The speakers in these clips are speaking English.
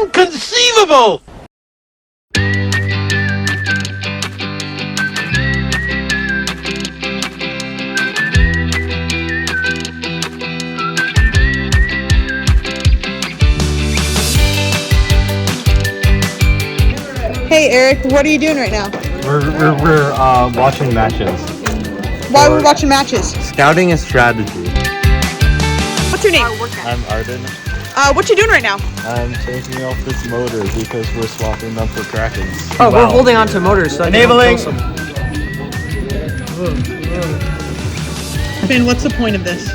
Inconceivable! Hey Eric, what are you doing right now? We're watching matches. Why are we watching matches? Scouting a strategy. What's your name? I'm Arden. What you doing right now? I'm taking off this motor because we're swapping them for Krakens. Oh, we're holding on to motors. So Enabling. Finn, what's the point of this?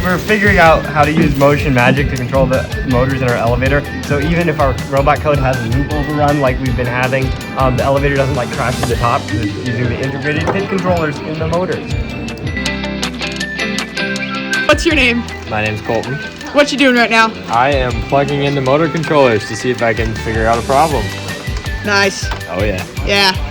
We're figuring out how to use motion magic to control the motors in our elevator. So even if our robot code has a loop overrun like we've been having, the elevator doesn't like crash to the top because it's using the integrated pit controllers in the motors. What's your name? My name's Colton. What you doing right now? I am plugging in the motor controllers to see if I can figure out a problem. Nice. Oh yeah. Yeah.